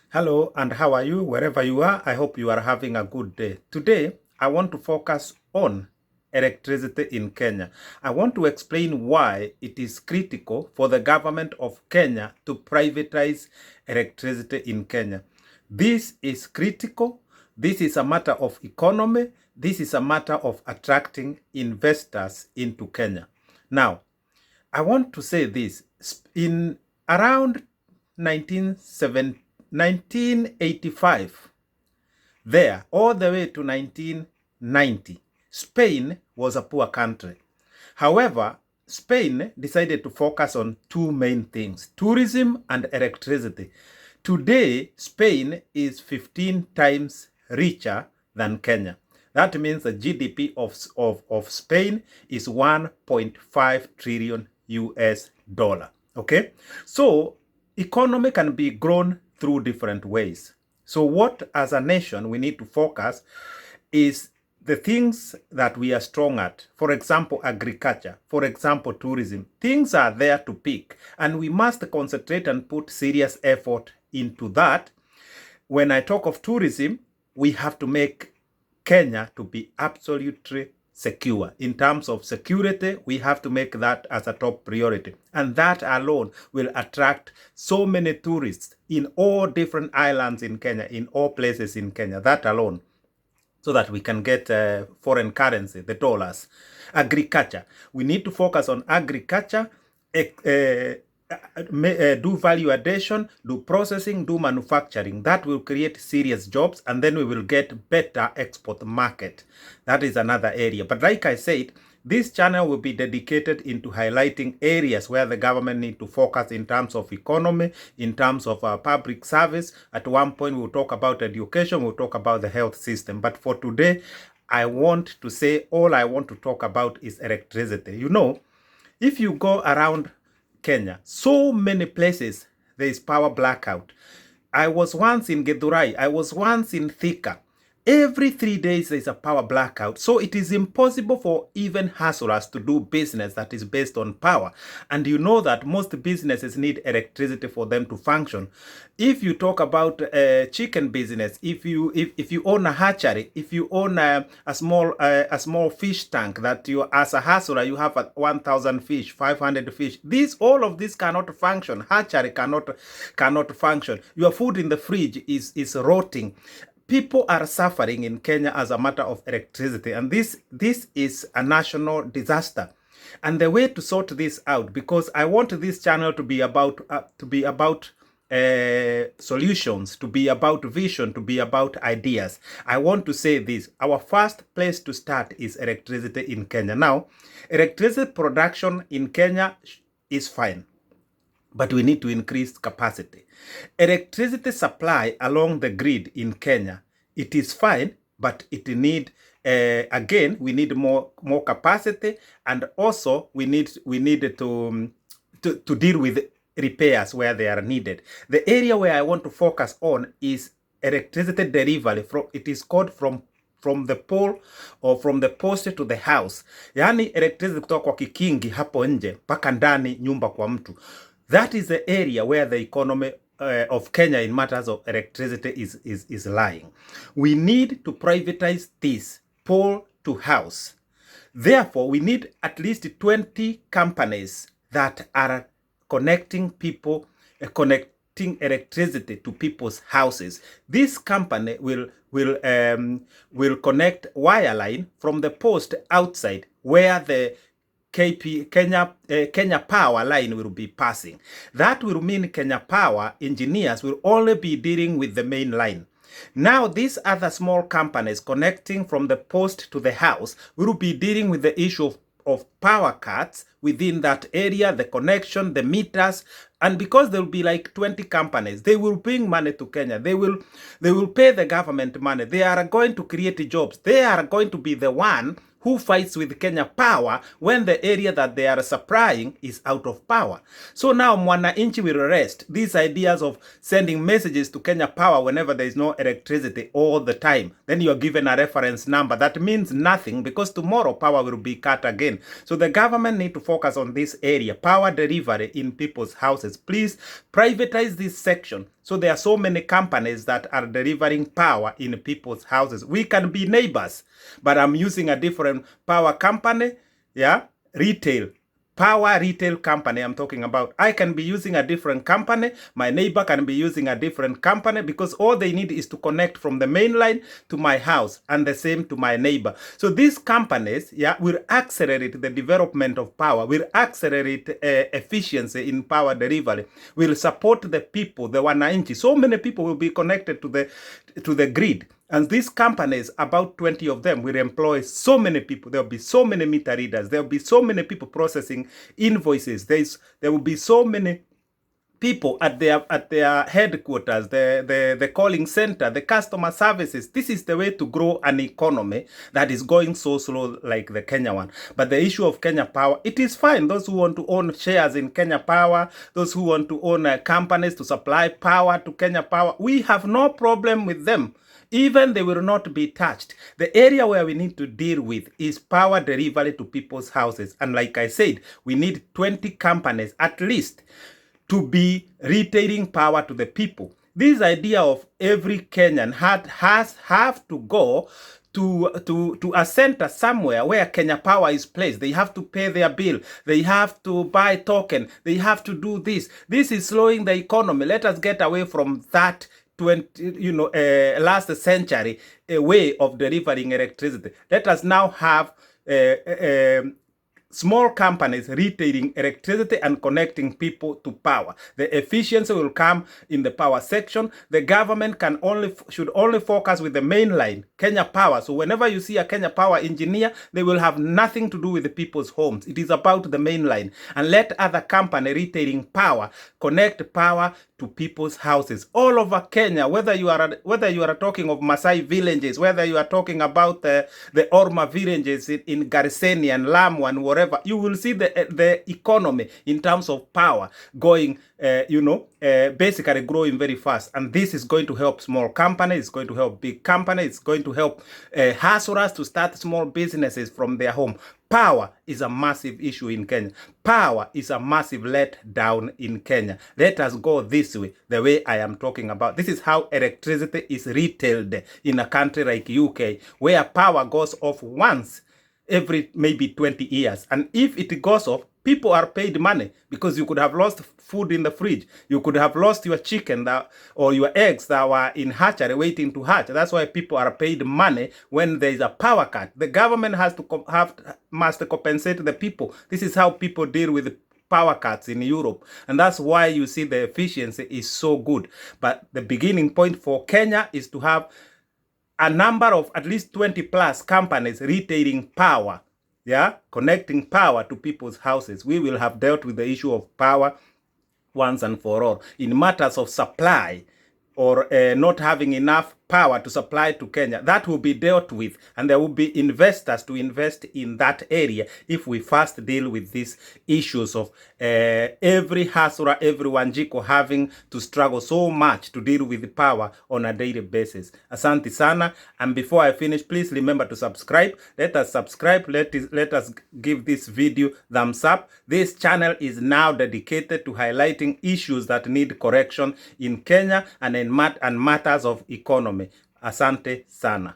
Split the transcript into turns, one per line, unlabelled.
Hello, and how are you? Wherever you are, I hope you are having a good day. Today, I want to focus on electricity in Kenya. I want to explain why it is critical for the government of Kenya to privatize electricity in Kenya. This is critical. This is a matter of economy. This is a matter of attracting investors into Kenya. Now, I want to say this. In around 1985, there, all the way to 1990, Spain was a poor country. However, Spain decided to focus on two main things, tourism and electricity. Today, Spain is 15 times richer than Kenya. That means the GDP of Spain is 1.5 trillion US dollar. Okay? So, economy can be grown through different ways. So what, as a nation, we need to focus is the things that we are strong at. For example, agriculture. For example, tourism. Things are there to pick, and we must concentrate and put serious effort into that. When I talk of tourism, we have to make Kenya to be absolutely secure. In terms of security, we have to make that as a top priority. And that alone will attract so many tourists in all different islands in Kenya, in all places in Kenya, that alone, so that we can get foreign currency, the dollars. Agriculture. We need to focus on agriculture, do value addition, do processing, do manufacturing. That will create serious jobs, and then we will get better export market. That is another area. But like I said, this channel will be dedicated into highlighting areas where the government need to focus in terms of economy, in terms of public service. At one point, we'll talk about education, we'll talk about the health system. But for today, I want to say all I want to talk about is electricity. You know, if you go around Kenya, so many places there is power blackout. I was once in Githurai, I was once in Thika. Every 3 days there is a power blackout. So it is impossible for even hustlers to do business that is based on power. And you know that most businesses need electricity for them to function. If you talk about chicken business, if you own a hatchery, if you own a small fish tank that you, as a hustler, you have 1,000 fish, 500 fish. All of this cannot function. Hatchery cannot function. Your food in the fridge is rotting. People are suffering in Kenya as a matter of electricity, and this is a national disaster. And the way to sort this out, because I want this channel to be about solutions, to be about vision, to be about ideas. I want to say this: our first place to start is electricity in Kenya. Now, electricity production in Kenya is fine, but we need to increase capacity. Electricity supply along the grid in Kenya, it is fine, but it need again, we need more capacity, and also we need to deal with repairs where they are needed. The area where I want to focus on is electricity delivery. It is called from the pole or from the post to the house. Yani electricity kutoka kwa kikingi hapo nje mpaka ndani nyumba kwa mtu. That is the area where the economy of Kenya in matters of electricity is lying. We need to privatize this pole to house. Therefore, we need at least 20 companies that are connecting people, connecting electricity to people's houses. This company will connect wireline from the post outside where the Kenya Power line will be passing. That will mean Kenya Power engineers will only be dealing with the main line. Now, these other small companies connecting from the post to the house will be dealing with the issue of power cuts within that area, the connection, the meters, and because there will be like 20 companies, they will bring money to Kenya. They will pay the government money. They are going to create jobs. They are going to be the one who fights with Kenya Power when the area that they are supplying is out of power. So now Mwananchi will rest. These ideas of sending messages to Kenya Power whenever there is no electricity all the time, then you are given a reference number. That means nothing, because tomorrow power will be cut again. So the government need to focus on this area, power delivery in people's houses. houses. Please privatize this section. So there are so many companies that are delivering power in people's houses. We can be neighbors, but I'm using a different power company, yeah, retail. Power retail company I'm talking about. I can be using a different company. My neighbor can be using a different company, because all they need is to connect from the main line to my house, and the same to my neighbor. So these companies, yeah, will accelerate the development of power, will accelerate efficiency in power delivery, will support the people, the wananchi. So many people will be connected to the grid. And these companies, about 20 of them, will employ so many people. There will be so many meter readers. There will be so many people processing invoices. There will be so many people at their headquarters, the calling center, the customer services. This is the way to grow an economy that is going so slow like the Kenya one. But the issue of Kenya Power, it is fine. Those who want to own shares in Kenya Power, those who want to own companies to supply power to Kenya Power, we have no problem with them. Even they will not be touched. The area where we need to deal with is power delivery to people's houses. And like I said, we need 20 companies at least to be retailing power to the people. This idea of every Kenyan have to go to a center somewhere where Kenya Power is placed. They have to pay their bill. They have to buy token. They have to do this. This is slowing the economy. Let us get away from that last century way of delivering electricity. Let us now have small companies retailing electricity and connecting people to power. The efficiency will come in the power section. The government should only focus with the main line, Kenya Power. So whenever you see a Kenya Power engineer, they will have nothing to do with the people's homes. It is about the main line. And let other company retailing power connect power to people's houses all over Kenya. Whether you are talking of Maasai villages, whether you are talking about the Orma villages in Gariseni and Lamu and wherever, you will see the economy in terms of power going, basically growing very fast. And this is going to help small companies, it's going to help big companies, it's going to help hustlers to start small businesses from their home. Power is a massive issue in Kenya. Power is a massive letdown in Kenya. Let us go this way, the way I am talking about. This is how electricity is retailed in a country like UK, where power goes off once every maybe 20 years. And if it goes off, people are paid money, because you could have lost food in the fridge. You could have lost your chicken or your eggs that were in hatchery waiting to hatch. That's why people are paid money when there is a power cut. The government must compensate the people. This is how people deal with power cuts in Europe. And that's why you see the efficiency is so good. But the beginning point for Kenya is to have a number of at least 20 plus companies retailing power, yeah, connecting power to people's houses. We will have dealt with the issue of power once and for all. In matters of supply or not having enough power to supply to Kenya, that will be dealt with, and there will be investors to invest in that area if we first deal with these issues of every hustler, every Wanjiko having to struggle so much to deal with the power on a daily basis. Asante sana. And before I finish, please remember to subscribe. Let us subscribe. Let us give this video thumbs up. This channel is now dedicated to highlighting issues that need correction in Kenya and in matters of economy. Asante sana.